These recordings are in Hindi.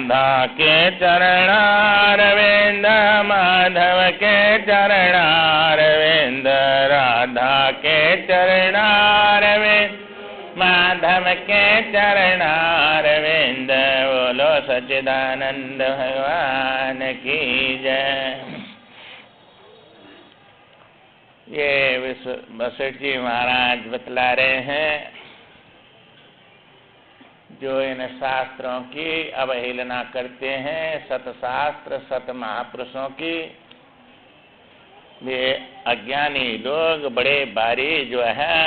राधा के चरणारविंद, माधव के चरणारविंद, राधा के चरणारविंद, माधव के चरणारविंद। बोलो सच्चिदानंद भगवान की जय। ये वशिष्ठ जी महाराज बतला रहे हैं जो इन शास्त्रों की अवहेलना करते हैं, सतशास्त्र सत महापुरुषों की, वे अज्ञानी लोग बड़े भारी जो है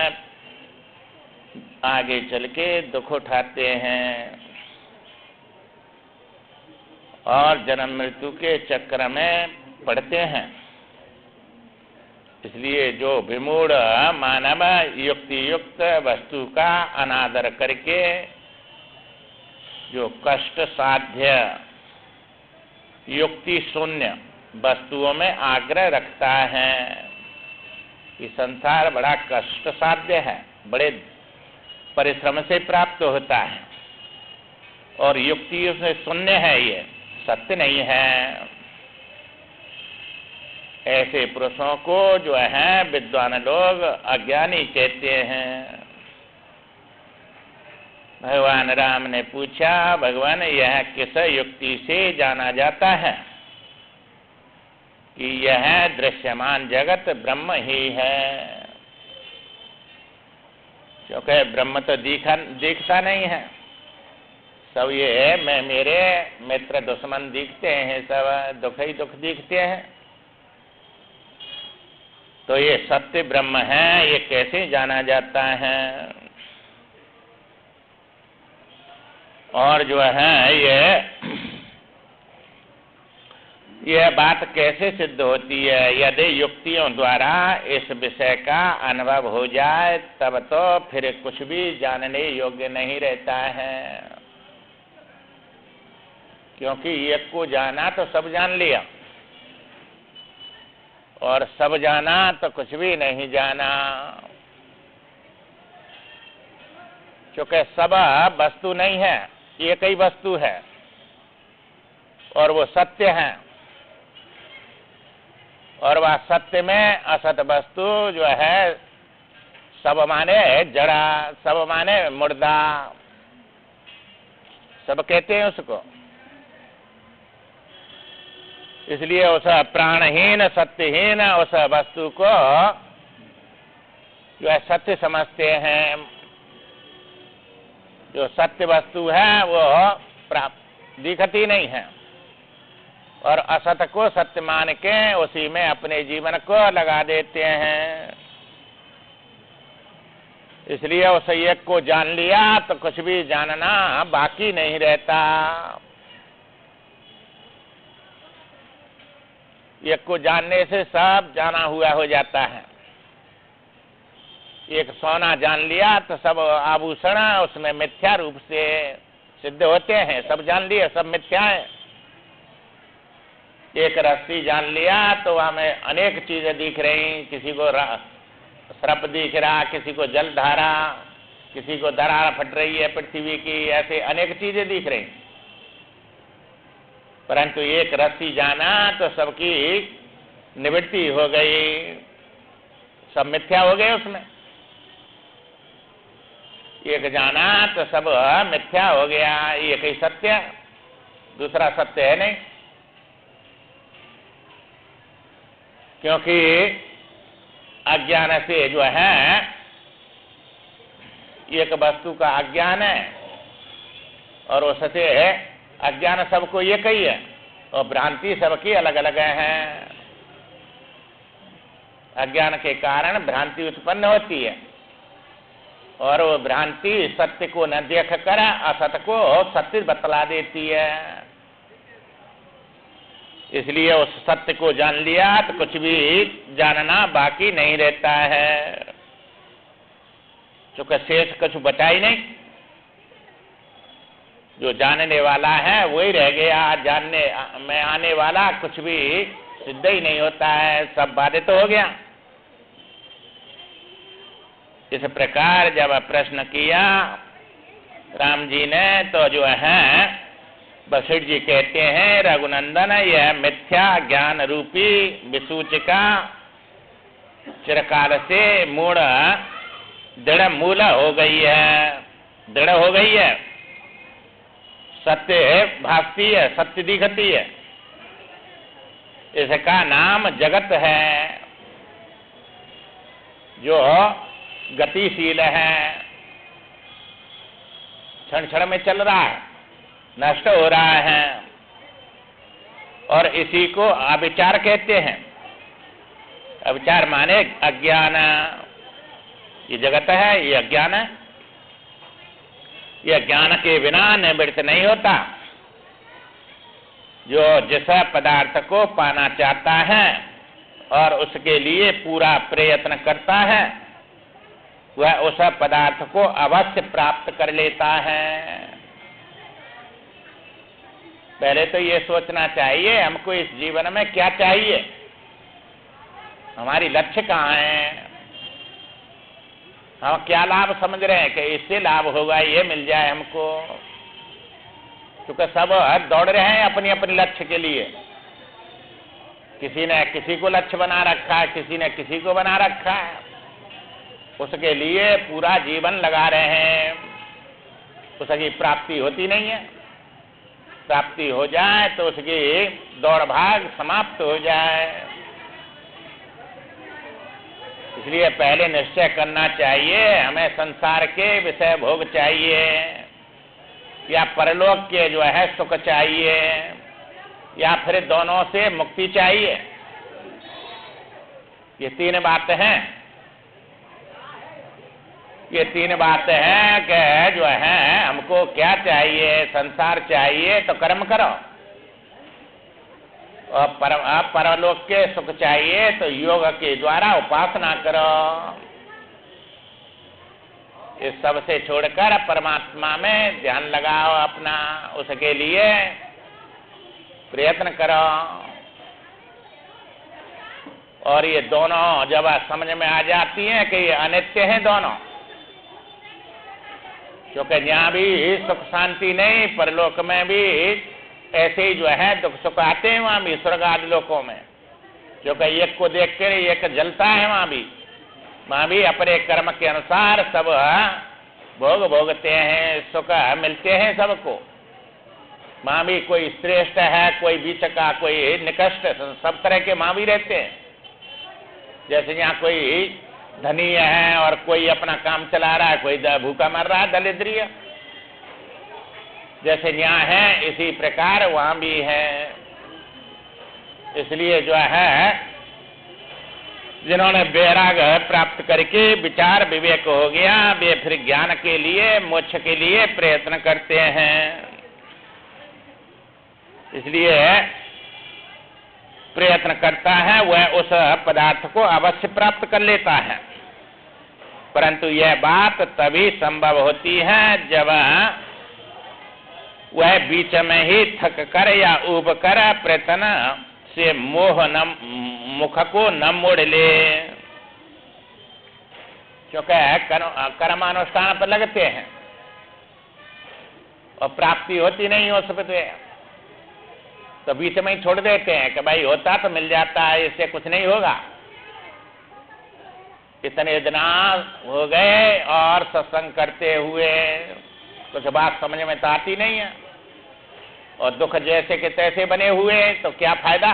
आगे चल के दुख उठाते हैं और जन्म मृत्यु के चक्र में पड़ते हैं। इसलिए जो विमूढ़ मानव युक्ति युक्त वस्तु का अनादर करके जो कष्ट साध्य युक्ति शून्य वस्तुओं में आग्रह रखता है कि संसार बड़ा कष्ट साध्य है, बड़े परिश्रम से प्राप्त होता है और युक्ति उसमें शून्य है, ये सत्य नहीं है। ऐसे पुरुषों को जो है विद्वान लोग अज्ञानी कहते हैं। भगवान राम ने पूछा, भगवान यह किस युक्ति से जाना जाता है कि यह दृश्यमान जगत ब्रह्म ही है? क्योंकि ब्रह्म तो दिखता नहीं है, सब ये मैं मेरे मित्र दुश्मन दिखते हैं, सब दुख ही दुख दिखते हैं। तो ये सत्य ब्रह्म है, ये कैसे जाना जाता है? और जो है यह बात कैसे सिद्ध होती है? यदि युक्तियों द्वारा इस विषय का अनुभव हो जाए तब तो फिर कुछ भी जानने योग्य नहीं रहता है, क्योंकि एक को जाना तो सब जान लिया और सब जाना तो कुछ भी नहीं जाना। क्योंकि सब वस्तु नहीं है, एक ही वस्तु है और वो सत्य है, और वह सत्य में असत वस्तु जो है सब माने जड़ा, सब माने मुर्दा, सब कहते हैं उसको। इसलिए उस प्राणहीन सत्यहीन उस वस्तु को जो है सत्य समझते हैं। जो सत्य वस्तु है वो दिखती नहीं है और असत को सत्य मान के उसी में अपने जीवन को लगा देते हैं। इसलिए उस एक को जान लिया तो कुछ भी जानना बाकी नहीं रहता। एक को जानने से सब जाना हुआ हो जाता है। एक सोना जान लिया तो सब आभूषण उसमें मिथ्या रूप से सिद्ध होते हैं, सब जान लिया सब मिथ्या है। एक रस्सी जान लिया तो हमें अनेक चीजें दिख रही, किसी को सर्प दिख रहा, किसी को जलधारा, किसी को दरार फट रही है पृथ्वी की, ऐसे अनेक चीजें दिख रही। परंतु एक रस्सी जाना तो सबकी निवृत्ति हो गई, सब मिथ्या हो गए उसमें। एक जाना तो सब मिथ्या हो गया, एक ही सत्य, दूसरा सत्य है नहीं। क्योंकि अज्ञान से जो है एक वस्तु का अज्ञान है और उससे अज्ञान सबको एक ही है और भ्रांति सबकी अलग अलग है। अज्ञान के कारण भ्रांति उत्पन्न होती है और वो भ्रांति सत्य को न देख कर असत्य को सत्य बतला देती है। इसलिए उस सत्य को जान लिया तो कुछ भी जानना बाकी नहीं रहता है, चूंकि शेष कुछ बचा ही नहीं। जो जानने वाला है वही रह गया, जानने में आने वाला कुछ भी सिद्ध ही नहीं होता है, सब बाधित हो गया। इस प्रकार जब प्रश्न किया राम जी ने तो जो है वशिष्ठ जी कहते हैं, रघुनंदन यह मिथ्या ज्ञान रूपी विसूचिका चिरकाल से मूढ़ दृढ़ मूल हो गई है, दृढ़ हो गई है, सत्य भासती है, सत्य दिखती है। इसका नाम जगत है, जो गतिशील है, क्षण क्षण में चल रहा है, नष्ट हो रहा है, और इसी को अविचार कहते हैं। अविचार माने अज्ञान। ये जगत है, ये अज्ञान है। यह ज्ञान के बिना निवृत्त नहीं होता। जो जिस पदार्थ को पाना चाहता है और उसके लिए पूरा प्रयत्न करता है, वह उस पदार्थ को अवश्य प्राप्त कर लेता है। पहले तो ये सोचना चाहिए हमको इस जीवन में क्या चाहिए, हमारी लक्ष्य कहाँ है, हम क्या लाभ समझ रहे हैं कि इससे लाभ होगा, ये मिल जाए हमको। क्योंकि सब दौड़ रहे हैं अपनी अपनी लक्ष्य के लिए। किसी ने किसी को लक्ष्य बना रखा है, किसी ने किसी को बना रखा है, उसके लिए पूरा जीवन लगा रहे हैं, उसकी प्राप्ति होती नहीं है। प्राप्ति हो जाए तो उसकी दौड़ भाग समाप्त हो जाए। इसलिए पहले निश्चय करना चाहिए हमें संसार के विषय भोग चाहिए या परलोक के जो है सुख चाहिए, या फिर दोनों से मुक्ति चाहिए। ये तीन बातें हैं। ये तीन बातें हैं कि जो है हमको क्या चाहिए, संसार चाहिए तो कर्म करो, और परलोक के सुख चाहिए तो योग के द्वारा उपासना करो। इस सब से छोड़कर परमात्मा में ध्यान लगाओ अपना, उसके लिए प्रयत्न करो। और ये दोनों जब समझ में आ जाती हैं कि ये अनित्य हैं दोनों, क्योंकि यहाँ भी सुख शांति नहीं, परलोक में भी ऐसे ही जो है दुख सुख आते हैं वहां भी, स्वर्ग आदि लोकों में। क्योंकि एक को देख कर एक जलता है वहां भी अपने कर्म के अनुसार सब भोग भोगते हैं, सुख मिलते हैं सबको। वहां भी कोई श्रेष्ठ है, कोई बीच का, कोई निकृष्ट, सब तरह के वहां भी रहते हैं। जैसे यहाँ कोई धनी है और कोई अपना काम चला रहा है, कोई भूखा मर रहा है, दरिद्र। जैसे यहाँ है इसी प्रकार वहां भी है। इसलिए जो है जिन्होंने वैराग प्राप्त करके विचार विवेक हो गया, वे फिर ज्ञान के लिए, मोक्ष के लिए प्रयत्न करते हैं। इसलिए प्रयत्न करता है, वह उस पदार्थ को अवश्य प्राप्त कर लेता है। परंतु यह बात तभी संभव होती है जब वह बीच में ही थक कर या उब कर प्रयत्न से मुख को न मोड़ ले। क्योंकि कर्मानुष्ठान पर लगते हैं और प्राप्ति होती नहीं उस पर, तो बीच में ही छोड़ देते हैं कि भाई होता तो मिल जाता है, इससे कुछ नहीं होगा। इतने दिन हो गए और सत्संग करते हुए कुछ बात समझ में तो आती नहीं है, और दुख जैसे के तैसे बने हुए, तो क्या फायदा।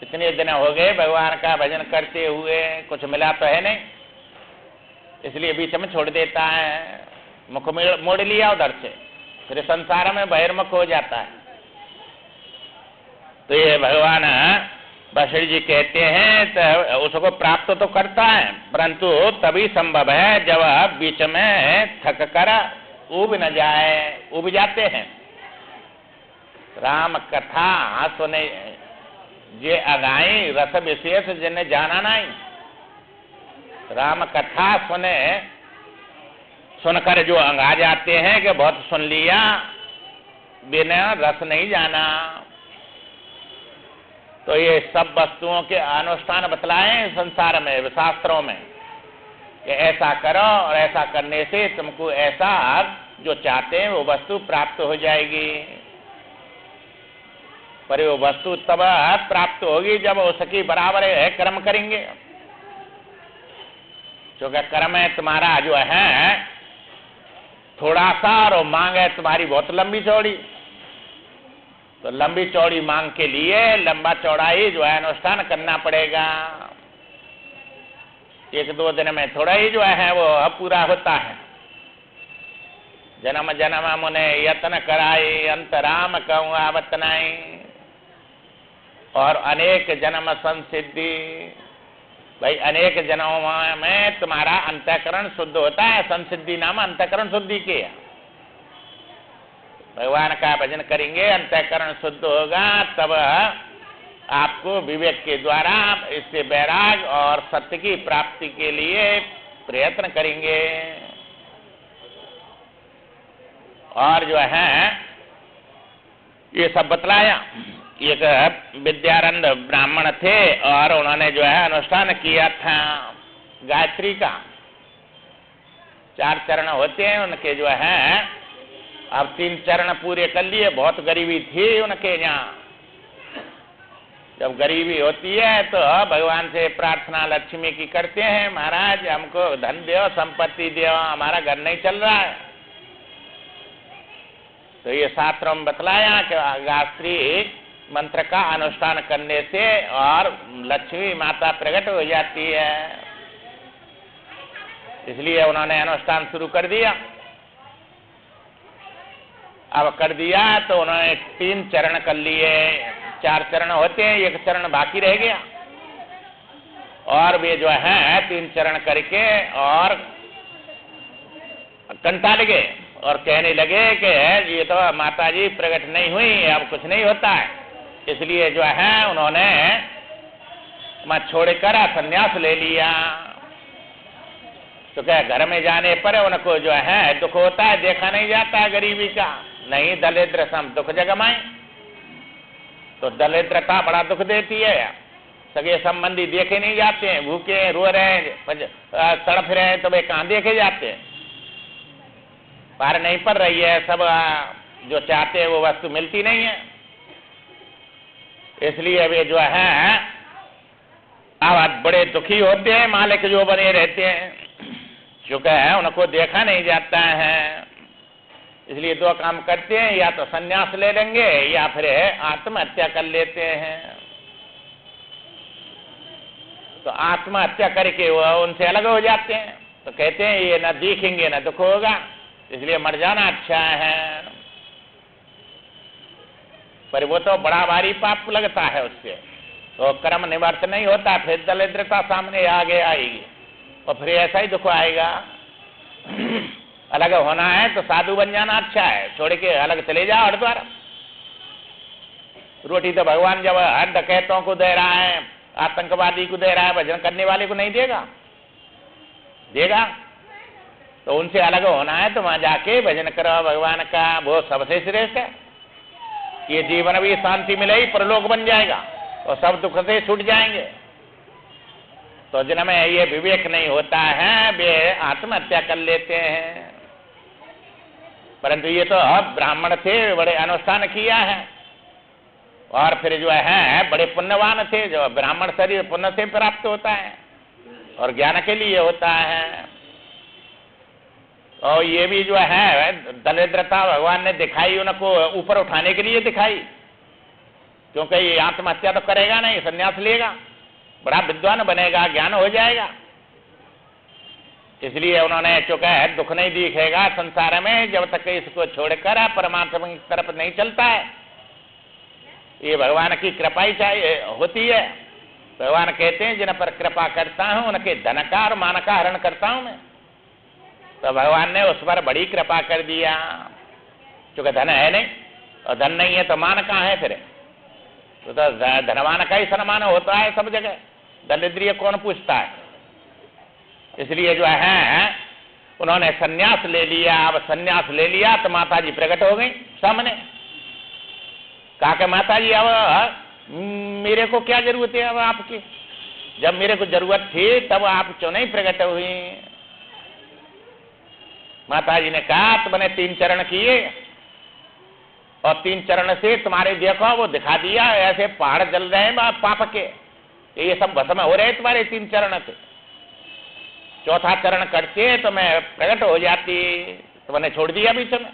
इतने दिन हो गए भगवान का भजन करते हुए, कुछ मिला तो है नहीं, इसलिए बीच में छोड़ देता है, मुख मोड़ लिया उधर से, फिर संसार में बहिर्मुख हो जाता है। तो ये भगवान वशिष्ठ जी कहते हैं तो उसको प्राप्त तो करता है, परंतु तभी संभव है जब बीच में थक कर उब न जाए। उब जाते हैं। राम कथा सुने जे अगाई, रस विशेष जिन्हें जाना नहीं। राम कथा सुनकर जो अंगा जाते हैं कि बहुत सुन लिया, बिना रस नहीं जाना। तो ये सब वस्तुओं के अनुष्ठान बतलाए संसार में, शास्त्रों में, कि ऐसा करो और ऐसा करने से तुमको ऐसा जो चाहते हैं वो वस्तु प्राप्त हो जाएगी। पर वो वस्तु तब प्राप्त होगी जब उसकी बराबर है कर्म करेंगे। क्योंकि कर्म है तुम्हारा जो है थोड़ा सा और मांग है तुम्हारी बहुत लंबी चौड़ी। तो लंबी चौड़ी मांग के लिए लंबा चौड़ा ही जो है अनुष्ठान करना पड़ेगा। एक दो दिन में थोड़ा ही जो है वो पूरा होता है। जन्म जन्म मुने यत्न कराई अंतराम कहूँ आवत नहीं, और अनेक जन्म संसिद्धि। भाई अनेक जन्मों में तुम्हारा अंतःकरण शुद्ध होता है। संसिद्धि नाम अंतःकरण शुद्धि के। भगवान का भजन करेंगे, अंतःकरण शुद्ध होगा, तब आपको विवेक के द्वारा इससे वैराग और सत्य की प्राप्ति के लिए प्रयत्न करेंगे। और जो है ये सब बतलाया। एक विद्यारंभ ब्राह्मण थे और उन्होंने जो है अनुष्ठान किया था गायत्री का। 4 चरण होते हैं उनके जो है, अब 3 चरण पूरे कर लिए। बहुत गरीबी थी उनके यहाँ। जब गरीबी होती है तो भगवान से प्रार्थना लक्ष्मी की करते हैं, महाराज हमको धन दो, संपत्ति दो, हमारा घर नहीं चल रहा है। तो ये शास्त्रों में बतलाया कि गायत्री मंत्र का अनुष्ठान करने से और लक्ष्मी माता प्रकट हो जाती है। इसलिए उन्होंने अनुष्ठान शुरू कर दिया। अब कर दिया तो उन्होंने 3 चरण कर लिए। 4 चरण होते हैं, 1 चरण बाकी रह गया। और वे जो है 3 चरण करके और कंटा लगे और कहने लगे कि ये तो माता जी प्रकट नहीं हुई, अब कुछ नहीं होता है। इसलिए जो है उन्होंने मत छोड़कर संन्यास ले लिया। तो क्या घर में जाने पर उनको जो है दुख होता है, देखा नहीं जाता है गरीबी का। नहीं दरिद्र सम दुख जगमाए। तो दरिद्रता बड़ा दुख देती है। सगे संबंधी देखे नहीं जाते हैं, भूखे रो रहे हैं, तड़प रहे हैं, तो वे कहाँ देखे जाते हैं। पार नहीं पड़ रही है, सब जो चाहते हैं वो वस्तु मिलती नहीं है। इसलिए वे जो है अब बड़े दुखी होते हैं। मालिक जो बने रहते हैं, चूंकि है उनको देखा नहीं जाता है। इसलिए 2 काम करते हैं, या तो संन्यास ले लेंगे या फिर आत्महत्या कर लेते हैं। तो आत्महत्या करके वो उनसे अलग हो जाते हैं। तो कहते हैं ये न दिखेंगे न दुख होगा, इसलिए मर जाना अच्छा है। पर वो तो बड़ा भारी पाप लगता है उससे, तो कर्म निवर्त नहीं होता। फिर दरिद्रता सामने आगे आएगी और फिर ऐसा ही दुख आएगा। अलग होना है तो साधु बन जाना अच्छा है, छोड़ के अलग चले जाओ हरिद्वार। रोटी तो भगवान जब हर डकैतों को दे रहा है, आतंकवादी को दे रहा है, भजन करने वाले को नहीं देगा? देगा। तो उनसे अलग होना है तो वहां जाके भजन करो भगवान का, वो सबसे श्रेष्ठ है। ये जीवन भी शांति मिलेगी, परलोक बन जाएगा और सब दुख से छूट जाएंगे। तो जिनमें ये विवेक नहीं होता है वे आत्महत्या कर लेते हैं। परंतु ये तो ब्राह्मण थे, बड़े अनुष्ठान किया है और फिर जो है बड़े पुण्यवान थे। जो ब्राह्मण शरीर पुण्य से प्राप्त होता है और ज्ञान के लिए होता है। और ये भी जो है दरिद्रता भगवान ने दिखाई, उनको ऊपर उठाने के लिए दिखाई। क्योंकि ये आत्महत्या तो करेगा नहीं, संन्यास लेगा, बड़ा विद्वान बनेगा, ज्ञान हो जाएगा। इसलिए उन्होंने चुका है दुख नहीं दिखेगा संसार में जब तक इसको छोड़कर परमात्मा की तरफ नहीं चलता है। ये भगवान की कृपा ही चाहिए होती है। भगवान कहते हैं जिन पर कृपा करता हूं उनके धन का और मान का हरण करता हूं मैं। तो भगवान ने उस पर बड़ी कृपा कर दिया। क्योंकि धन है नहीं और धन नहीं है तो मान कहाँ है फिर? तो धनवान का ही सम्मान होता है सब जगह, दरिद्र कौन पूछता है। इसलिए जो है उन्होंने सन्यास ले लिया। अब सन्यास ले लिया तो माता जी प्रकट हो गई सामने। कहा कि माता जी अब मेरे को क्या जरूरत है अब आपकी? जब मेरे को जरूरत थी तब आप क्यों नहीं प्रकट हुई? माता जी ने कहा तुमने 3 चरण किए और 3 चरण से तुम्हारे देखो वो दिखा दिया, ऐसे पहाड़ जल रहे हैं पाप के, ये सब भस्म हो रहे तुम्हारे 3 चरण से। 4था चरण करते तो मैं प्रकट हो जाती, तुमने छोड़ दिया बीच में।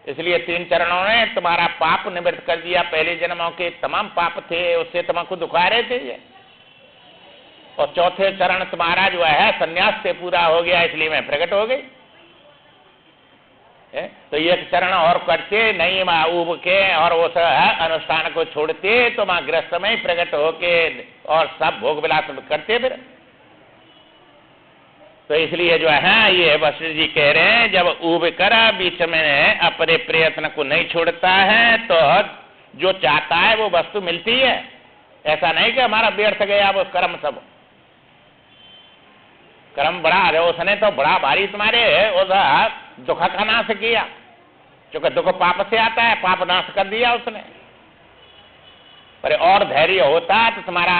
इसलिए 3 चरणों ने तुम्हारा पाप निवृत्त कर दिया। पहले जन्मों के तमाम पाप थे, उससे तुमको दुखा रहे थे ये। और 4थे चरण तुम्हारा जो है संन्यास से पूरा हो गया, इसलिए मैं प्रकट हो गई। तो 1 चरण और करते नहीं उब के और उस अनुष्ठान को छोड़ते तो मां गृहस्थ में ही प्रकट होके और सब भोग विलास करते फिर। तो इसलिए जो है ये वशिष्ठ जी कह रहे हैं, जब उब कर बीच में अपने प्रयत्न को नहीं छोड़ता है तो जो चाहता है वो वस्तु मिलती है। ऐसा नहीं कि हमारा व्यर्थ गया वो कर्म सब। कर्म बड़ा है, उसने तो बड़ा भारी तुम्हारे उस दुख का नाश किया, क्योंकि दुख पाप से आता है, पाप नाश कर दिया उसने। पर और धैर्य होता तो तुम्हारा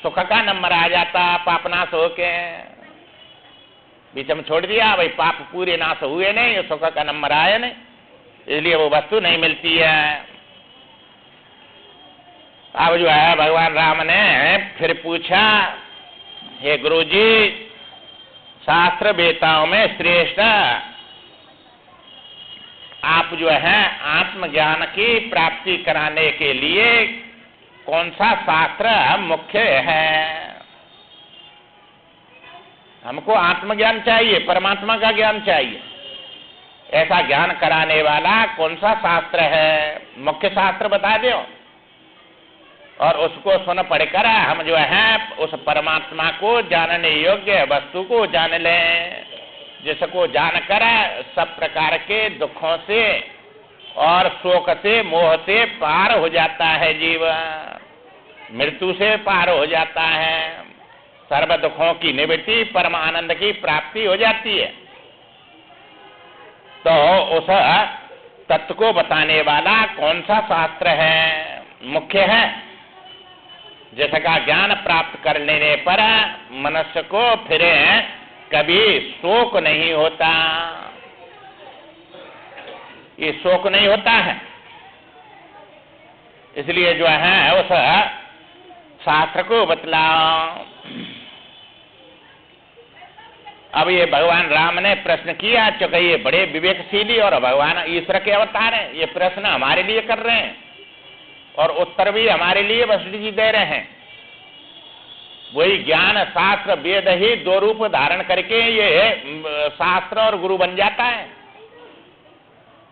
सुख का नंबर आ जाता, पाप नाश होके बीच में छोड़ दिया, भाई पाप पूरे नाश हुए नहीं, सुख का नंबर आया नहीं, इसलिए वो वस्तु नहीं मिलती है। अब जो है भगवान राम ने फिर पूछा, हे गुरुजी, शास्त्र वेताओं में श्रेष्ठ आप जो है आत्मज्ञान की प्राप्ति कराने के लिए कौन सा शास्त्र मुख्य है? हमको आत्मज्ञान चाहिए, परमात्मा का ज्ञान चाहिए। ऐसा ज्ञान कराने वाला कौन सा शास्त्र है? मुख्य शास्त्र बता दो, और उसको सुन पढ़कर हम जो है उस परमात्मा को जानने योग्य वस्तु को जान लें, जिसको जानकर सब प्रकार के दुखों से और शोक से मोह से पार हो जाता है जीव, मृत्यु से पार हो जाता है, सर्व दुखों की निवृत्ति, परम आनंद की प्राप्ति हो जाती है। तो उस तत्व को बताने वाला कौन सा शास्त्र है, मुख्य है, जिसका ज्ञान प्राप्त कर लेने पर मनुष्य को फिर कभी शोक नहीं होता। ये शोक नहीं होता है, इसलिए जो है उस शास्त्र को बतलाओ। अब ये भगवान राम ने प्रश्न किया, चूंकि ये बड़े विवेकशीली और भगवान ईश्वर के अवतार हैं, ये प्रश्न हमारे लिए कर रहे हैं और उत्तर भी हमारे लिए वशिष्ठ जी दे रहे हैं। वही ज्ञान शास्त्र वेद ही 2 रूप धारण करके ये शास्त्र और गुरु बन जाता है,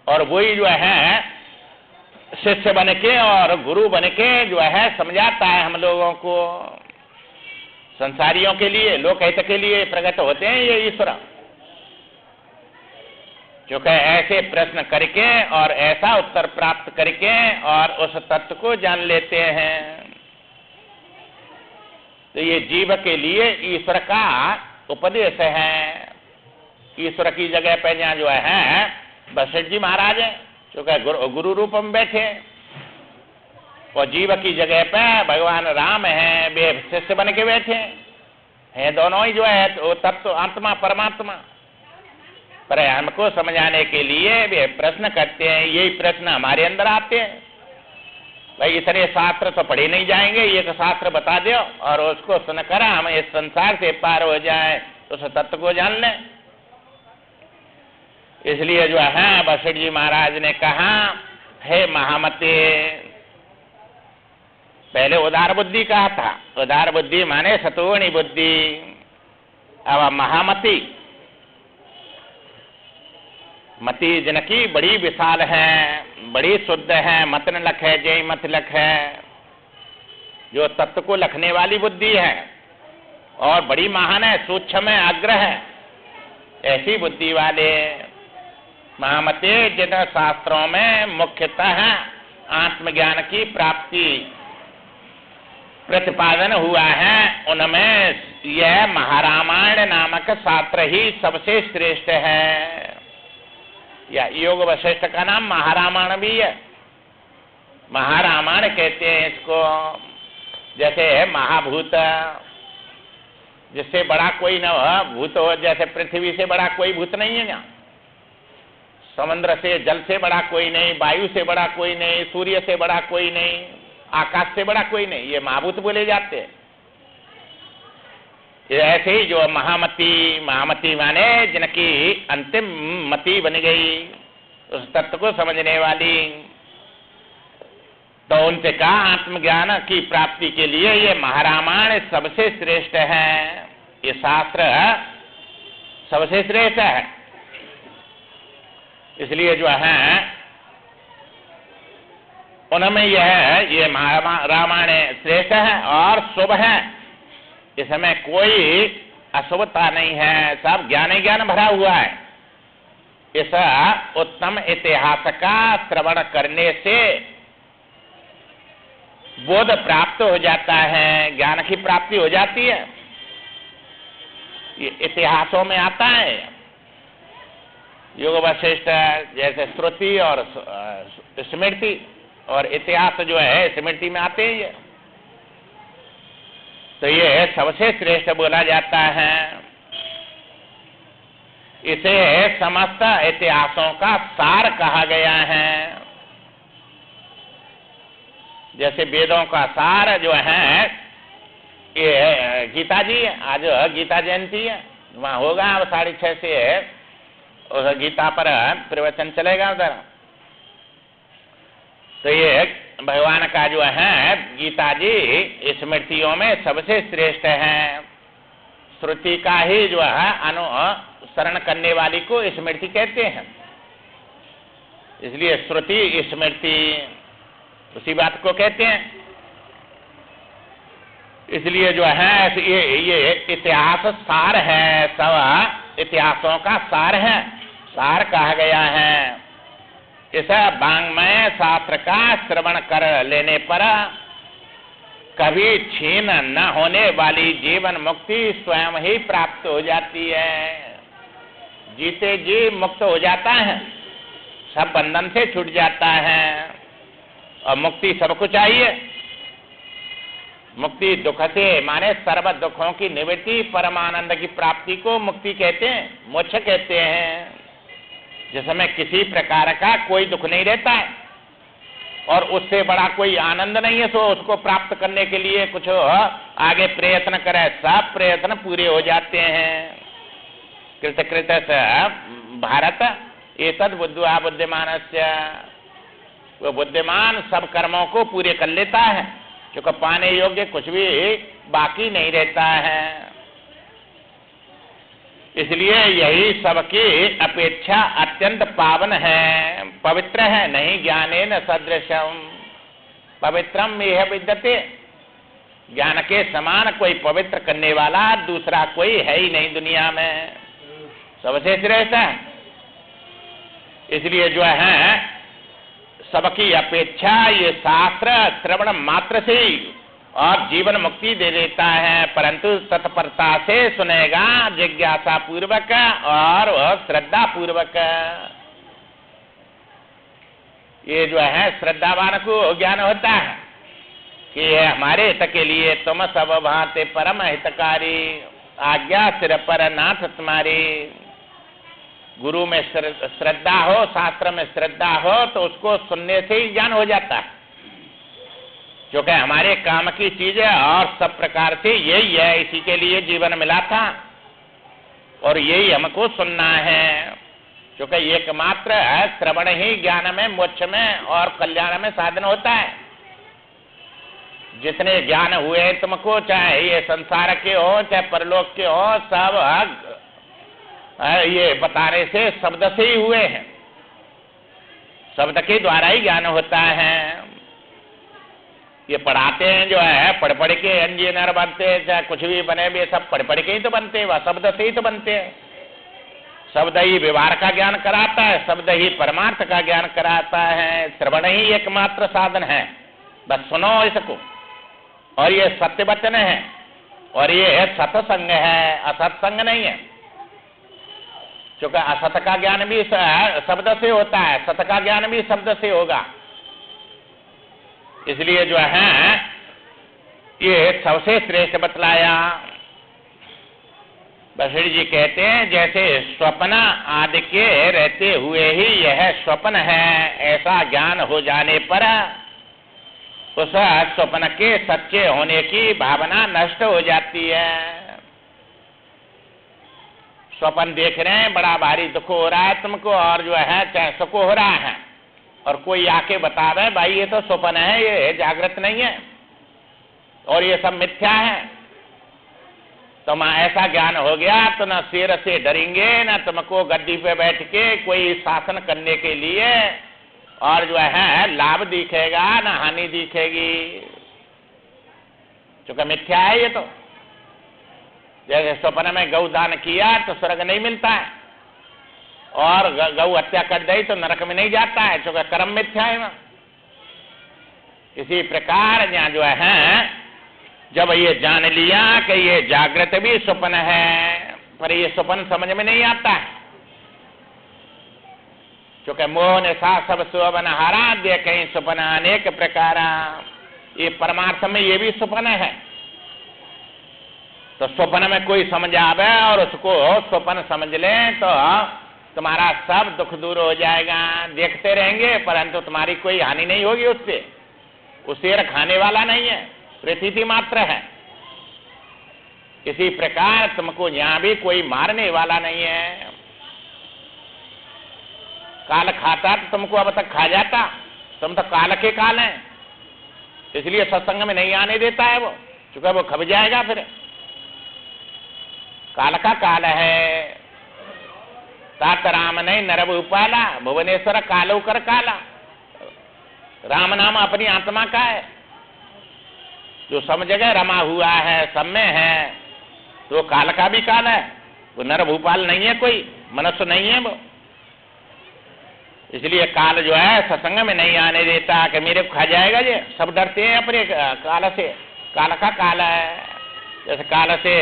और वही जो है शिष्य बन के और गुरु बन के जो है समझाता है हम लोगों को। संसारियों के लिए, लोकहित के लिए प्रकट होते हैं ये ईश्वर, क्योंकि ऐसे प्रश्न करके और ऐसा उत्तर प्राप्त करके और उस तत्व को जान लेते हैं। तो ये जीव के लिए ईश्वर का उपदेश है। ईश्वर की जगह पे यहाँ जो है वशिष्ठ जी महाराज है, क्योंकि गुरु रूप में बैठे, और जीव की जगह पे भगवान राम है, वे शिष्य बन के बैठे हैं। दोनों ही जो है तो तत्व आत्मा परमात्मा, पर हमको समझाने के लिए वे प्रश्न करते हैं। यही प्रश्न हमारे अंदर आते हैं, भाई इतने शास्त्र तो पढ़े नहीं जाएंगे, एक शास्त्र बता दो और उसको सुनकर हम इस संसार से पार हो जाए, तो उस तत्व को जान लें। इसलिए जो है वशिष्ठ जी महाराज ने कहा, हे महामते, पहले उदार बुद्धि कहा था, उदार बुद्धि माने सतोगुणी बुद्धि। अब महामति, मति जिनकी बड़ी विशाल है, बड़ी शुद्ध है, मतन लख है, जय मत लख है, जो तत्व को लखने वाली बुद्धि है और बड़ी महान है, सूक्ष्म है, अग्र है, ऐसी बुद्धि वाले महामते जिन शास्त्रों में मुख्यतः आत्मज्ञान की प्राप्ति प्रतिपादन हुआ है, उनमें यह महारामायण नामक शास्त्र ही सबसे श्रेष्ठ है। या योग वशिष्ठ का नाम महारामायण भी है, महारामायण कहते हैं इसको। जैसे है महाभूत, जिससे बड़ा कोई न भूत हो, जैसे पृथ्वी से बड़ा कोई भूत नहीं है यहाँ, समुद्र से, जल से बड़ा कोई नहीं, वायु से बड़ा कोई नहीं, सूर्य से बड़ा कोई नहीं, आकाश से बड़ा कोई नहीं, ये महाभूत बोले जाते हैं। ऐसे ही जो महामती, महामती माने जिनकी अंतिम मति बन गई, उस तत्व को समझने वाली, तो उनसे कहा आत्मज्ञान की प्राप्ति के लिए ये महारामायण सबसे श्रेष्ठ है, ये शास्त्र सबसे श्रेष्ठ है। इसलिए जो है उनमें ये महारामायण श्रेष्ठ है और शुभ है, इसमें कोई अशुभता नहीं है, सब ज्ञान ही ज्ञान भरा हुआ है। इस उत्तम इतिहास का श्रवण करने से बोध प्राप्त हो जाता है, ज्ञान की प्राप्ति हो जाती है। ये इतिहासों में आता है, योग वशिष्ठ जैसे श्रुति और स्मृति और इतिहास जो है स्मृति में आते हैं। तो ये सबसे श्रेष्ठ बोला जाता है। इसे समस्त इतिहासों का सार कहा गया है। जैसे वेदों का सार जो है ये गीता जी, आज गीता जयंती है, वहाँ होगा 6:30 से उस गीता पर प्रवचन चलेगा उधर। तो ये भगवान का जो है गीता जी स्मृतियों में सबसे श्रेष्ठ है। श्रुति का ही जो है अनुसरण करने वाली को स्मृति कहते हैं, इसलिए श्रुति स्मृति उसी बात को कहते हैं। इसलिए जो है ये इतिहास सार है, सब इतिहासों का सार है, सार कहा गया है। इस वाङ्मय शास्त्र का श्रवण कर लेने पर कभी छीन न होने वाली जीवन मुक्ति स्वयं ही प्राप्त हो जाती है। जीते जी मुक्त हो जाता है, सब बंधन से छूट जाता है। और मुक्ति सबको चाहिए। मुक्ति दुख से माने सर्व दुखों की निवृत्ति, परमानंद की प्राप्ति को मुक्ति कहते हैं, मोक्ष कहते हैं, जिसमें किसी प्रकार का कोई दुख नहीं रहता है और उससे बड़ा कोई आनंद नहीं है। सो उसको प्राप्त करने के लिए कुछ आगे प्रयत्न करे, सब प्रयत्न पूरे हो जाते हैं। कृत कृत भारत एतद बुद्ध्वा बुद्धिमानस्य, वो बुद्धिमान सब कर्मों को पूरे कर लेता है, क्योंकि पाने योग्य कुछ भी बाकी नहीं रहता है। इसलिए यही सबकी अपेक्षा अत्यंत पावन है, पवित्र है। नहीं ज्ञानेन सदृशम पवित्रम यह विद्यते, ज्ञान के समान कोई पवित्र करने वाला दूसरा कोई है ही नहीं दुनिया में, सबसे श्रेष्ठ है। इसलिए जो है सबकी अपेक्षा ये शास्त्र श्रवण मात्र से और जीवन मुक्ति दे देता है, परंतु तत्परता से सुनेगा, जिज्ञासा पूर्वक और श्रद्धा पूर्वक। ये जो है श्रद्धावान को ज्ञान होता है कि ये हमारे हित के लिए तुम सब भांति परम हितकारी, आज्ञा सिर पर नाथ तुम्हारी। गुरु में श्रद्धा हो, शास्त्र में श्रद्धा हो, तो उसको सुनने से ही ज्ञान हो जाता है, क्योंकि हमारे काम की चीज है और सब प्रकार से यही है, इसी के लिए जीवन मिला था और यही हमको सुनना है, क्योंकि एकमात्र श्रवण ही ज्ञान में, मोक्ष में और कल्याण में साधन होता है। जितने ज्ञान हुए तुमको, चाहे ये संसार के हो चाहे परलोक के हो, सब ये बताने से शब्द से ही हुए हैं, शब्द के द्वारा ही ज्ञान होता है। ये पढ़ाते हैं जो है, पढ़ पढ़ के इंजीनियर बनते हैं, चाहे कुछ भी बने भी, सब पढ़ पढ़ के ही तो बनते हैं, वह शब्द से ही तो बनते हैं। शब्द ही व्यवहार का ज्ञान कराता है, शब्द ही परमार्थ का ज्ञान कराता है। श्रवण ही एकमात्र साधन है, बस सुनो इसको। और ये सत्य वचन है और ये सत्संग है, असत्संग नहीं है, क्योंकि असत का ज्ञान भी शब्द से होता है, सत का ज्ञान भी शब्द से होगा। इसलिए जो है ये सबसे श्रेष्ठ बतलाया। बसड़ी जी कहते हैं जैसे स्वप्न आदि के रहते हुए ही यह स्वप्न है, ऐसा ज्ञान हो जाने पर उस स्वप्न के सच्चे होने की भावना नष्ट हो जाती है। स्वप्न देख रहे हैं, बड़ा भारी दुख हो रहा है तुमको, और जो है चाहे सुख हो रहा है, और कोई आके बता रहे भाई ये तो स्वप्न है, ये जागृत नहीं है और ये सब मिथ्या है, तो ऐसा ज्ञान हो गया तो न शेर से डरेंगे, न तुमको गद्दी पे बैठ के कोई शासन करने के लिए और जो है लाभ दिखेगा न हानि दिखेगी, क्योंकि मिथ्या है ये तो। जैसे स्वप्न में गौ दान किया तो स्वर्ग नहीं मिलता है, और गौ हत्या कर दी तो नरक में नहीं जाता है, क्योंकि कर्म मिथ्या है वहां। इसी प्रकार यहाँ जो है जब ये जान लिया कि ये जागृत भी स्वप्न है, पर ये स्वप्न समझ में नहीं आता है, क्योंकि मोह ने सा सब स्वप्न हारा देखें स्वप्न अनेक प्रकार, ये परमार्थ में ये भी स्वप्न है। तो स्वप्न में कोई समझ आवे और उसको स्वप्न समझ ले तो तुम्हारा सब दुख दूर हो जाएगा, देखते रहेंगे परंतु तुम्हारी कोई हानि नहीं होगी उससे। उसे खाने वाला नहीं है, प्रतीति मात्र है। इसी प्रकार तुमको यहां भी कोई मारने वाला नहीं है। काल खाता तो तुमको अब तक खा जाता, तुम तो काल के काल हैं, इसलिए सत्संग में नहीं आने देता है वो, चूंकि वो खप जाएगा फिर। काल का काल है, तात राम ने नर भूपाला, भुवनेश्वर कालो कर काला। राम नाम अपनी आत्मा का है, जो सब जगह रमा हुआ है, सब में है, तो काल का भी काल है। वो नर भूपाल नहीं है, कोई मनुष्य नहीं है वो। इसलिए काल जो है सत्संग में नहीं आने देता कि मेरे को खा जाएगा ये। सब डरते हैं अपने काल से, काल का काल है। जैसे काल से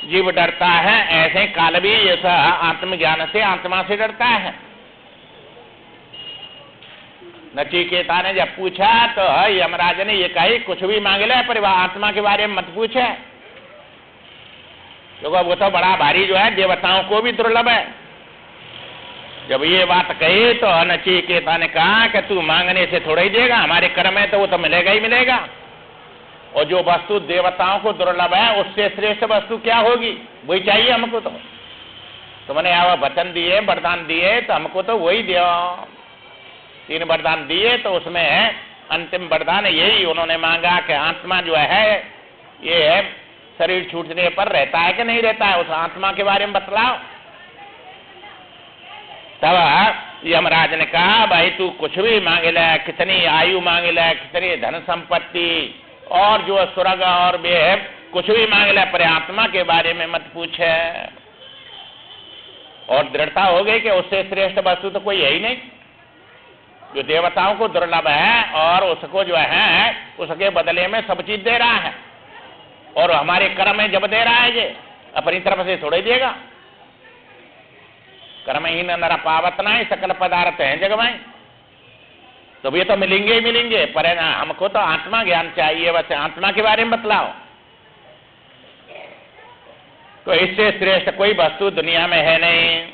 जीव डरता है, ऐसे काल भी ऐसा आत्मज्ञान से, आत्मा से डरता है। नचिकेता ने जब पूछा तो यमराज ने ये कही कुछ भी मांग ले पर आत्मा के बारे में मत पूछे, क्योंकि वो तो बड़ा भारी जो है, देवताओं को भी दुर्लभ है। जब ये बात कही तो नचिकेता ने कहा कि तू मांगने से थोड़ा ही देगा, हमारे कर्म है तो वो तो मिलेगा ही मिलेगा, और जो वस्तु देवताओं को दुर्लभ है उससे श्रेष्ठ वस्तु क्या होगी, वही चाहिए हमको। तो तुमने अब वचन दिए, वरदान दिए, तो हमको तो वही दियो। 3 वरदान दिए तो उसमें अंतिम वरदान यही उन्होंने मांगा कि आत्मा जो है ये शरीर छूटने पर रहता है कि नहीं रहता है, उस आत्मा के बारे में बतलाओ। तब यमराज ने कहा भाई तू कुछ भी मांग ले, कितनी आयु मांग ले, कितनी धन संपत्ति और जो स्वर्ग और वे कुछ भी मांग ले, पर आत्मा के बारे में मत पूछे। और दृढ़ता हो गई कि उससे श्रेष्ठ वस्तु तो कोई है ही नहीं, जो देवताओं को दुर्लभ है और उसको जो है उसके बदले में सब चीज दे रहा है, और हमारे कर्म में जब दे रहा है ये अपनी तरफ से थोड़ा ही देगा। कर्म ही नर पावत नहीं, सकल पदार्थ है जग में, तो ये तो मिलेंगे ही मिलेंगे, पर हमको तो आत्मा ज्ञान चाहिए, बस आत्मा के बारे में बतलाओ। तो इससे श्रेष्ठ कोई वस्तु दुनिया में है नहीं।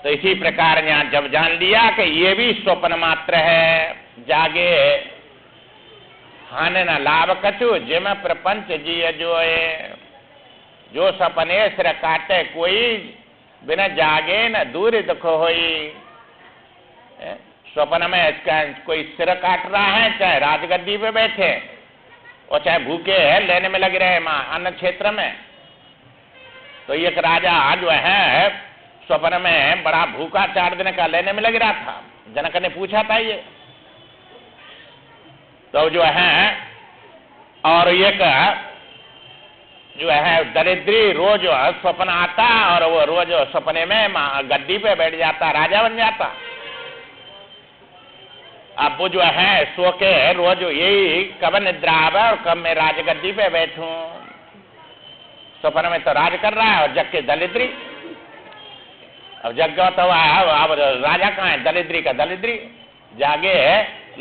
तो इसी प्रकार यहाँ जब जान लिया कि ये भी स्वप्न मात्र है, जागे हाने न लाभ कछु जिम प्रपंच जिय जोए। जो सपने सिर काटे कोई, बिना जागे न दूर दुख होई। स्वप्न में इसका कोई सिर काट रहा है, चाहे राजगद्दी पे बैठे और चाहे भूखे है लेने में लगे रहे अन्न क्षेत्र में। तो एक राजा जो है स्वप्न में बड़ा भूखा 4 दिन का लेने में लग रहा था। जनक ने पूछा था ये, तो जो है और एक जो है दरिद्री रोज स्वप्न आता और वो रोज सपने में गद्दी पे बैठ जाता, राजा बन जाता। अब वो जो है सो के रोज यही कब निद्रा आवे और कब मैं राजगद्दी पे बैठूं। सपने में तो राज कर रहा है और जग के दलिद्री। अब जग तो अब राजा कहाँ है, दलिद्री का दलिद्री। जागे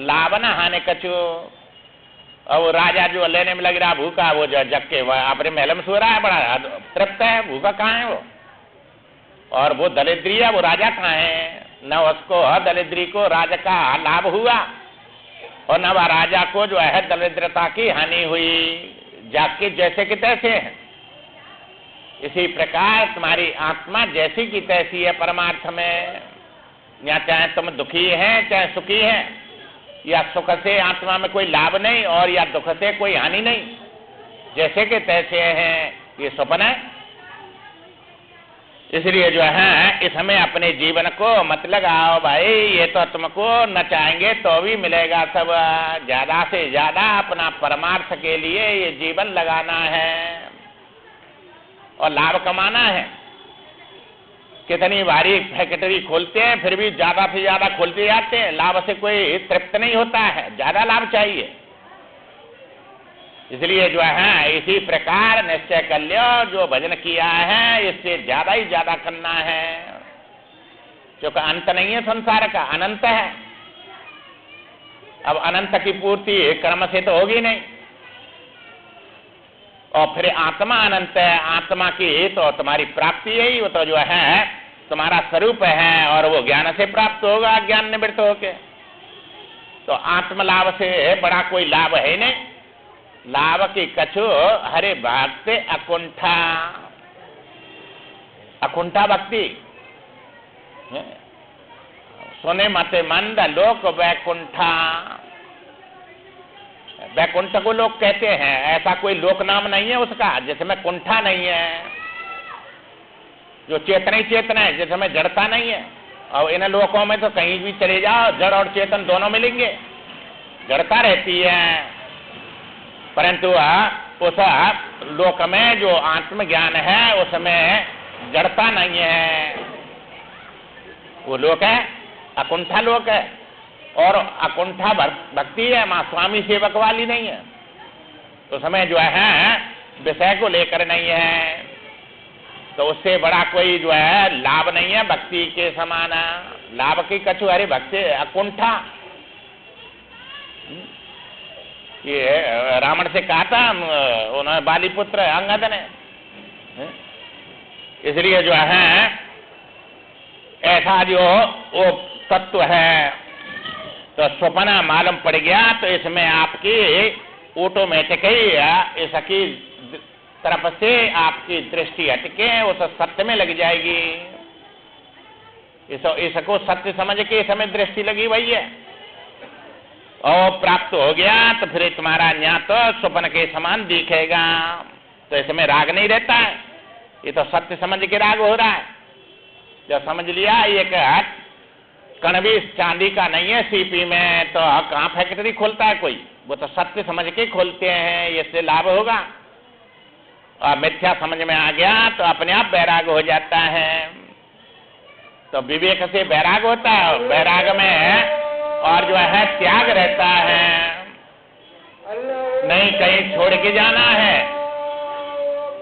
लाभ न हानि कछु। और वो राजा जो लेने में लग रहा भूखा, वो जो जग के अपने महल में सो रहा है, बड़ा तृप्त है, भूखा कहाँ है वो। और वो दरिद्री है, वो राजा कहाँ है। न उसको दरिद्री को राजा का लाभ हुआ और न वह राजा को जो है दरिद्रता की हानि हुई, जाके जैसे कि तैसे है। इसी प्रकार तुम्हारी आत्मा जैसी की तैसी है परमार्थ में, या चाहे तुम दुखी हैं चाहे सुखी हैं, या सुख से आत्मा में कोई लाभ नहीं और या दुख से कोई हानि नहीं, जैसे कि तैसे हैं, ये स्वप्न है। इसलिए जो है इसमें अपने जीवन को मत लगाओ भाई, ये तो तुमको न चाहेंगे तो भी मिलेगा सब। ज्यादा से ज्यादा अपना परमार्थ के लिए ये जीवन लगाना है और लाभ कमाना है। कितनी भारी फैक्ट्री खोलते हैं, फिर भी ज्यादा से ज्यादा खोलते जाते हैं, लाभ से कोई तृप्त नहीं होता है, ज्यादा लाभ चाहिए। इसलिए जो है इसी प्रकार निश्चय कर लो, जो भजन किया है इससे ज्यादा ही ज्यादा करना है, क्योंकि अंत नहीं है संसार का, अनंत है। अब अनंत की पूर्ति कर्म से तो होगी नहीं। और फिर आत्मा अनंत है, आत्मा की तो तुम्हारी प्राप्ति है ही, वो तो जो है तुम्हारा स्वरूप है और वो ज्ञान से प्राप्त होगा, ज्ञान निवृत्त होके। तो आत्मलाभ से बड़ा कोई लाभ है नहीं। लाभ की कछु हरे भक्त अकुंठा, अकुंठा भक्ति सुने मते मंद लोक वैकुंठा। वैकुंठ को लोग कहते हैं, ऐसा कोई लोक नाम नहीं है उसका जिसमें कुंठा नहीं है, जो चेतन ही चेतन है, जिसमें जड़ता नहीं है। और इन लोकों में तो कहीं भी चले जाओ, जड़ और चेतन दोनों मिलेंगे, जड़ता रहती है, परंतु उस लोक में जो आत्मज्ञान है उसमें जड़ता नहीं है। वो लोक है अकुंठा लोक है, और अकुंठा भक्ति है, मां स्वामी सेवक वाली नहीं है। तो समय जो है विषय को लेकर नहीं है, तो उससे बड़ा कोई जो है लाभ नहीं है भक्ति के समान। लाभ की कछु हरे भक्ति अकुंठा। ये रावण से कहा था उन्होंने, बाली पुत्र अंगद ने। इसलिए जो है ऐसा जो वो तत्व है, तो स्वप्न मालूम पड़ गया तो इसमें आपकी ऑटोमेटिक ही इसकी तरफ से आपकी दृष्टि हटके उस सत्य में लग जाएगी। इसको सत्य समझ के इसमें दृष्टि लगी वही है, और प्राप्त हो गया तो फिर तुम्हारा न्याय तो स्वप्न के समान दिखेगा। तो इसमें राग नहीं रहता है, ये तो सत्य समझ के राग हो रहा है। जब समझ लिया ये कण भी चांदी का नहीं है सीपी में, तो कहाँ फैक्ट्री खोलता है कोई, वो तो सत्य समझ के खोलते हैं, इससे लाभ होगा। और मिथ्या समझ में आ गया तो अपने आप बैराग हो जाता है। तो विवेक से बैराग होता है, बैराग में और जो है त्याग रहता है, नहीं कहीं छोड़ के जाना है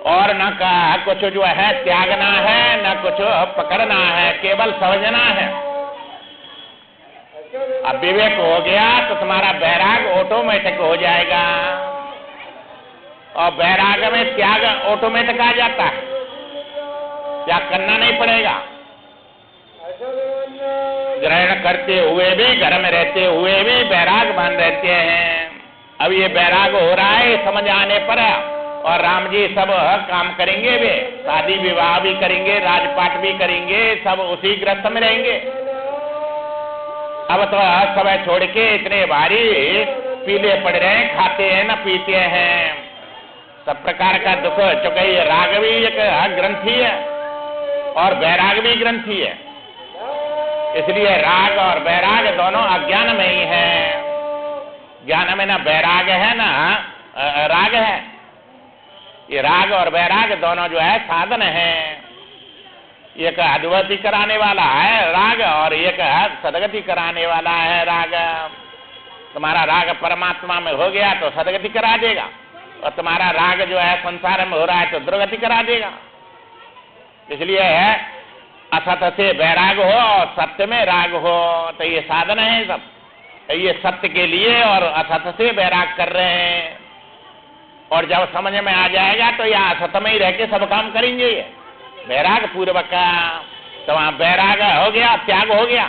और न का कुछ जो है त्यागना है, न कुछ पकड़ना है, केवल समझना है। अब विवेक हो गया तो तुम्हारा बैराग ऑटोमेटिक हो जाएगा, और बैराग में त्याग ऑटोमेटिक आ जाता है, त्याग करना नहीं पड़ेगा। ग्रहण करते हुए भी, घर में रहते हुए भी बैराग मान रहते हैं। अब ये बैराग हो रहा है समझ आने पर, और राम जी सब काम करेंगे, वे शादी विवाह भी करेंगे, राजपाट भी करेंगे, सब उसी ग्रस्त में रहेंगे। अब तो सब छोड़ के इतने भारी पीले पड़ रहे हैं, खाते हैं न पीते हैं, सब प्रकार का दुख। चूंकि राग भी एक ग्रंथि है और बैराग भी ग्रंथि है, इसलिए राग और बैराग दोनों अज्ञान में ही है। ज्ञान में ना बैराग है ना राग है। ये राग और बैराग दोनों जो है साधन है। एक अधोगति कराने वाला है राग, और एक सदगति कराने वाला है राग। तुम्हारा राग परमात्मा में हो गया तो सदगति करा देगा, और तुम्हारा राग जो है संसार में हो रहा है तो दुर्गति करा देगा। इसलिए है असत से बैराग हो और सत्य में राग हो, तो ये साधन है सब। ये सत्य के लिए और असत्य से वैराग कर रहे हैं। और जब समझ में आ जाएगा तो यह असत्य में ही रह के सब काम करेंगे ये वैराग पूर्वक का, तो वहां वैराग हो गया, त्याग हो गया।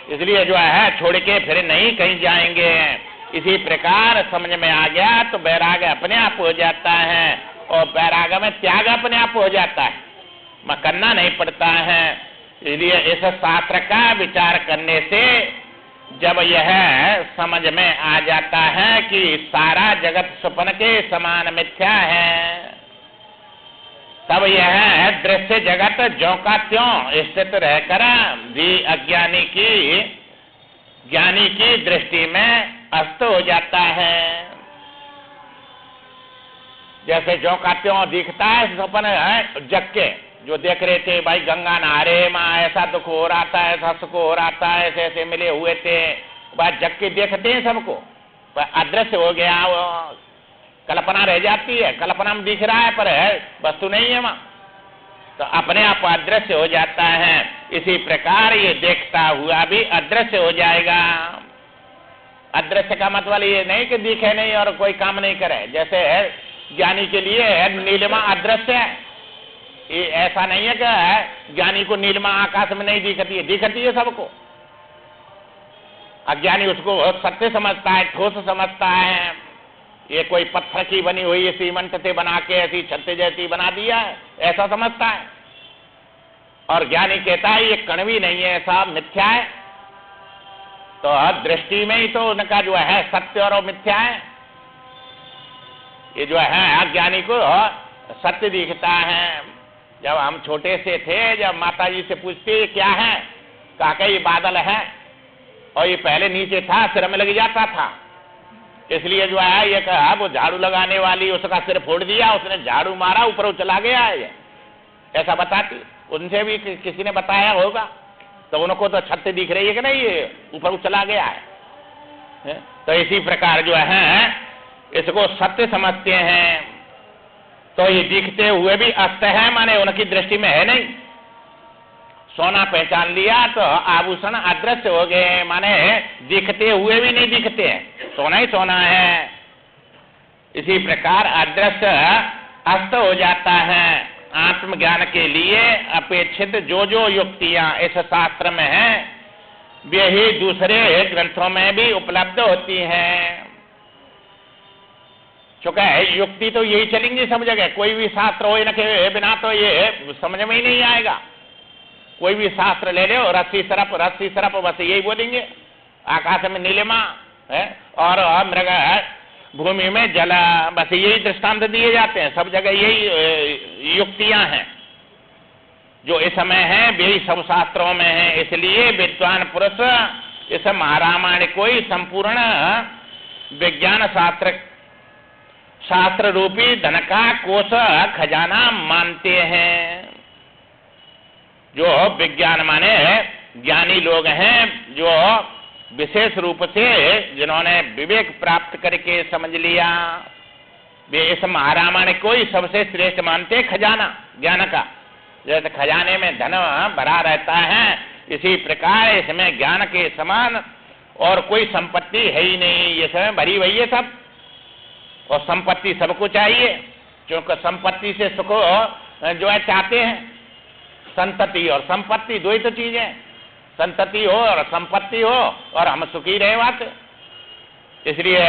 इसलिए जो है छोड़ के फिर नहीं कहीं जाएंगे। इसी प्रकार समझ में आ गया तो वैराग अपने आप हो जाता है और वैराग में त्याग अपने आप हो जाता है, करना नहीं पड़ता है। इसलिए इस शास्त्र का विचार करने से जब यह समझ में आ जाता है कि सारा जगत स्वप्न के समान मिथ्या है, तब यह दृश्य जगत ज्यों का त्यों स्थित रहकर भी ज्ञानी की दृष्टि में अस्त हो जाता है। जैसे ज्यों का त्यों दिखता है स्वप्न है जग के, जो देख रहे थे भाई गंगा नहारे माँ ऐसा दुख हो रहा था, ऐसा सुख हो रहा था, ऐसे ऐसे मिले हुए थे, भाई जग के देखते हैं सबको, अदृश्य हो गया, वो कल्पना रह जाती है, कल्पना में दिख रहा है पर है वस्तु नहीं है वहां, तो अपने आप अदृश्य हो जाता है। इसी प्रकार ये देखता हुआ भी अदृश्य हो जाएगा। अदृश्य का मतलब ये नहीं कि दिखे नहीं और कोई काम नहीं करे, जैसे ज्ञानी के लिए नीलिमा अदृश्य है, ये ऐसा नहीं है कि ज्ञानी को नीलिमा आकाश में नहीं दिखती है सबको। अज्ञानी उसको सत्य समझता है, ठोस समझता है, ये कोई पत्थर की बनी हुई सीमेंट से बना के ऐसी छत्ते जैसी बना दिया है, ऐसा समझता है। और ज्ञानी कहता है ये कण भी नहीं है, ऐसा मिथ्या है। तो दृष्टि में ही तो उनका जो है सत्य और मिथ्या है। ये जो है अज्ञानी को सत्य दिखता है। जब हम छोटे से थे, जब माता जी से पूछते क्या है, कहा ये बादल है, और ये पहले नीचे था, सिर में लग जाता था, इसलिए जो है ये कहा वो झाड़ू लगाने वाली उसका सिर फोड़ दिया, उसने झाड़ू मारा ऊपर चला गया है, ये ऐसा बताती। उनसे भी किसी ने बताया होगा, तो उनको तो छत दिख रही है कि नहीं, ये ऊपर चला गया है। तो इसी प्रकार जो है इसको सत्य समझते हैं, तो ये दिखते हुए भी अस्त है, माने उनकी दृष्टि में है नहीं। सोना पहचान लिया तो आभूषण अदृश्य हो गए, माने दिखते हुए भी नहीं दिखते हैं, सोना ही सोना है। इसी प्रकार अदृश्य अस्त हो जाता है। आत्मज्ञान के लिए अपेक्षित जो जो युक्तियां इस शास्त्र में हैं, वे ही दूसरे ग्रंथों में भी उपलब्ध होती हैं। चूंकि युक्ति तो यही चलेंगी सब जगह, कोई भी शास्त्र हो इनके बिना तो ये समझ में ही नहीं आएगा। कोई भी शास्त्र ले लो, रस्सी सरप बस यही बोलेंगे, आकाश में नीलिमा है और मृग भूमि में जल, बस यही दृष्टांत दिए जाते हैं, सब जगह यही युक्तियां हैं जो इस समय है, यही सब शास्त्रों में है। इसलिए विद्वान पुरुष इस महारामायण को ही संपूर्ण विज्ञान शास्त्र रूपी धन का कोष खजाना मानते हैं। जो विज्ञान माने ज्ञानी लोग हैं, जो विशेष रूप से जिन्होंने विवेक प्राप्त करके समझ लिया, वे इस महारामायण को ही सबसे श्रेष्ठ मानते खजाना ज्ञान का। जैसे खजाने में धन भरा रहता है, इसी प्रकार इसमें ज्ञान के समान और कोई संपत्ति है ही नहीं, ये सब भरी हुई है सब। और संपत्ति सबको चाहिए, क्योंकि संपत्ति से सुख जो है चाहते हैं। संतति और संपत्ति दो ही तो चीजें, संतति हो और संपत्ति हो और हम सुखी रहे बात। इसलिए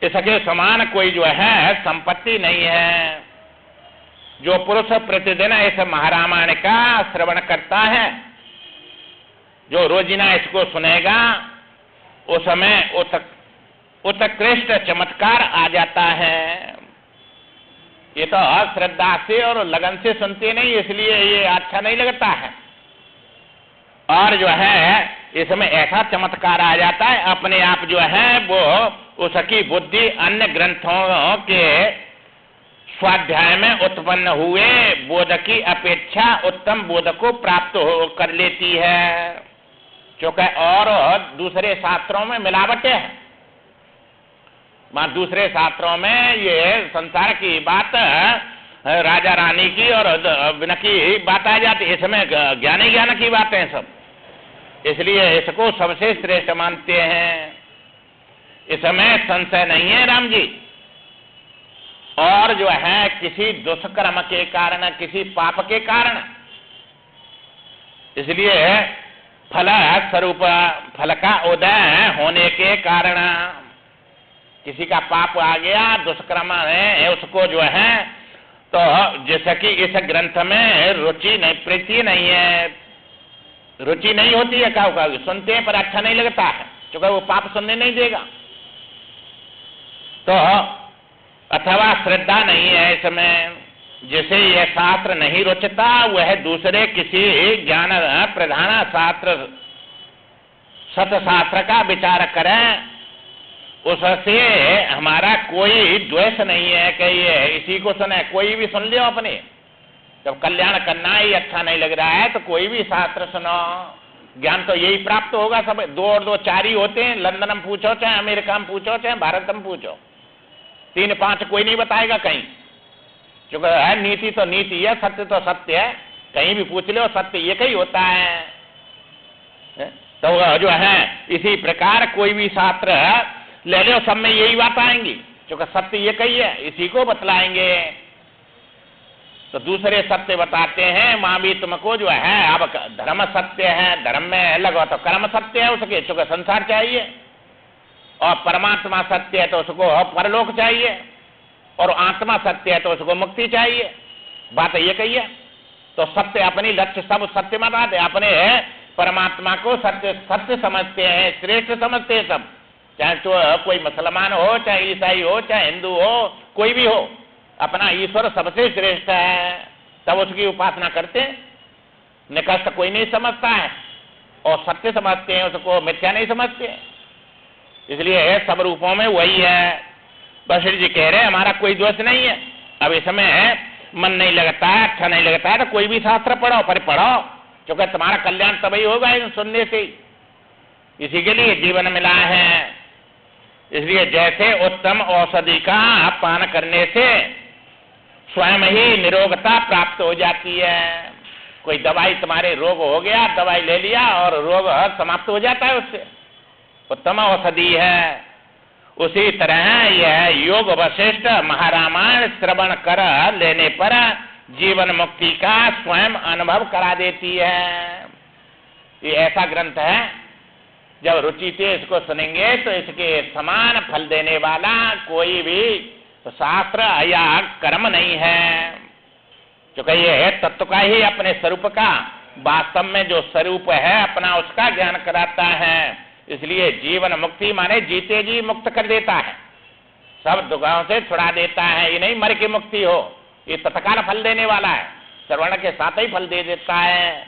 इसके समान कोई जो है संपत्ति नहीं है। जो पुरुष प्रतिदिन इस महारामायण का श्रवण करता है, जो रोजिना इसको सुनेगा, उस समय उत्कृष्ट चमत्कार आ जाता है। ये तो श्रद्धा से और लगन से सुनते नहीं, इसलिए ये अच्छा नहीं लगता है। और जो है इसमें ऐसा चमत्कार आ जाता है, अपने आप जो है वो उसकी बुद्धि अन्य ग्रंथों के स्वाध्याय में उत्पन्न हुए बोध की अपेक्षा उत्तम बोध को प्राप्त कर लेती है। क्योंकि और दूसरे शास्त्रों में मिलावटें हैं, वहां दूसरे शास्त्रों में ये संसार की बात राजा रानी की और विन की बात आ जाती है, इसमें ज्ञान की बातें सब। इसलिए इसको सबसे श्रेष्ठ मानते हैं। इसमें संशय नहीं है राम जी। और जो है किसी दुष्कर्म के कारण, किसी पाप के कारण, इसलिए फल स्वरूप, फल का उदय होने के कारण किसी का पाप आ गया, दुष्कर्म है, उसको जो है तो जैसे कि इस ग्रंथ में रुचि नहीं, प्रीति नहीं है, रुचि नहीं होती है, क्या सुनते हैं पर अच्छा नहीं लगता है, क्योंकि वो पाप सुनने नहीं देगा। तो अथवा श्रद्धा नहीं है इसमें, जैसे यह शास्त्र नहीं रुचता, वह दूसरे किसी ज्ञान प्रधान शास्त्र, सतशास्त्र का विचार करें, उससे हमारा कोई द्वेष नहीं है कि ये इसी को सुने, कोई भी सुन लियो अपने। जब कल्याण करना ही अच्छा नहीं लग रहा है तो कोई भी शास्त्र सुनो, ज्ञान तो यही प्राप्त होगा। सब 2 और 2 4 ही होते हैं, लंदन में पूछो, चाहे अमेरिका में पूछो, चाहे भारत में पूछो, 3 5 कोई नहीं बताएगा कहीं, क्योंकि है नीति तो नीति है, सत्य तो सत्य है, कहीं भी पूछ लो सत्य एक ही होता है। तो जो है इसी प्रकार कोई भी शास्त्र ले लो, सब में यही बात आएंगी, क्योंकि सत्य एक ही है, इसी को बतलाएंगे। तो दूसरे सत्य बताते हैं, मां भी तुमको जो है अब धर्म सत्य है, धर्म में लगो तो कर्म सत्य है उसके, क्योंकि संसार चाहिए, और परमात्मा सत्य है तो उसको परलोक चाहिए, और आत्मा सत्य है तो उसको मुक्ति चाहिए, बात ये कही है। तो सत्य अपनी लक्ष्य सब सत्य में बात है, अपने परमात्मा को सत्य सत्य समझते हैं, श्रेष्ठ समझते हैं सब, चाहे तो कोई मुसलमान हो, चाहे ईसाई हो, चाहे हिंदू हो, कोई भी हो, अपना ईश्वर सबसे श्रेष्ठ है, तब उसकी उपासना करते हैं। निकष्ट कोई नहीं समझता है, और सत्य समझते हैं, उसको मिथ्या नहीं समझते हैं। इसलिए सब रूपों में वही है। बशीर जी कह रहे हैं हमारा कोई दोष नहीं है, अब इसमें मन नहीं लगता है, अच्छा नहीं लगता है, तो कोई भी शास्त्र पढ़ो, पर पढ़ो, क्योंकि तुम्हारा कल्याण तभी होगा इन सुनने से, इसी के लिए जीवन मिला है। इसलिए जैसे उत्तम औषधि का पान करने से स्वयं ही निरोगता प्राप्त हो जाती है, कोई दवाई तुम्हारे रोग हो गया, दवाई ले लिया और रोग समाप्त हो जाता है, उससे उत्तम औषधि है। उसी तरह यह योग वशिष्ठ महारामायण श्रवण कर लेने पर जीवन मुक्ति का स्वयं अनुभव करा देती है। ये ऐसा ग्रंथ है, जब रुचि से इसको सुनेंगे तो इसके समान फल देने वाला कोई भी शास्त्र या कर्म नहीं है, क्योंकि यह तत्व का ही अपने स्वरूप का, वास्तव में जो स्वरूप है अपना, उसका ज्ञान कराता है। इसलिए जीवन मुक्ति माने जीते जी मुक्त कर देता है, सब दुखों से छुड़ा देता है। ये नहीं मर के मुक्ति हो, ये तत्काल फल देने वाला है, श्रवण के साथ ही फल दे देता है।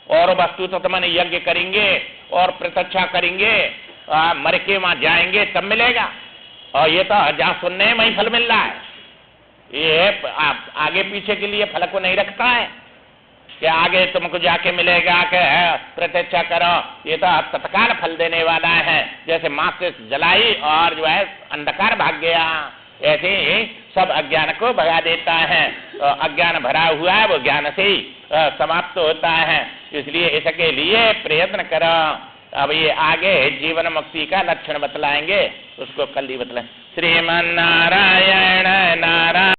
और वस्तु तो तुम यज्ञ करेंगे और प्रत्यक्षा करेंगे, मर के वहां जाएंगे तब मिलेगा, और ये तो जहां सुनने में ही फल मिल रहा है। ये आगे पीछे के लिए फल को नहीं रखता है कि आगे तुमको जाके मिलेगा कि प्रत्यक्षा करो, ये तो तत्काल फल देने वाला है। जैसे मां से जलाई और जो है अंधकार भाग गया, ऐसे ही सब अज्ञान को भगा देता है। अज्ञान भरा हुआ है वो ज्ञान से ही समाप्त होता है। इसलिए इसके लिए प्रयत्न करो। अब ये आगे जीवन मुक्ति का लक्षण बतलाएंगे, उसको कल ही बतलाएं। श्रीमन नारायण नारायण।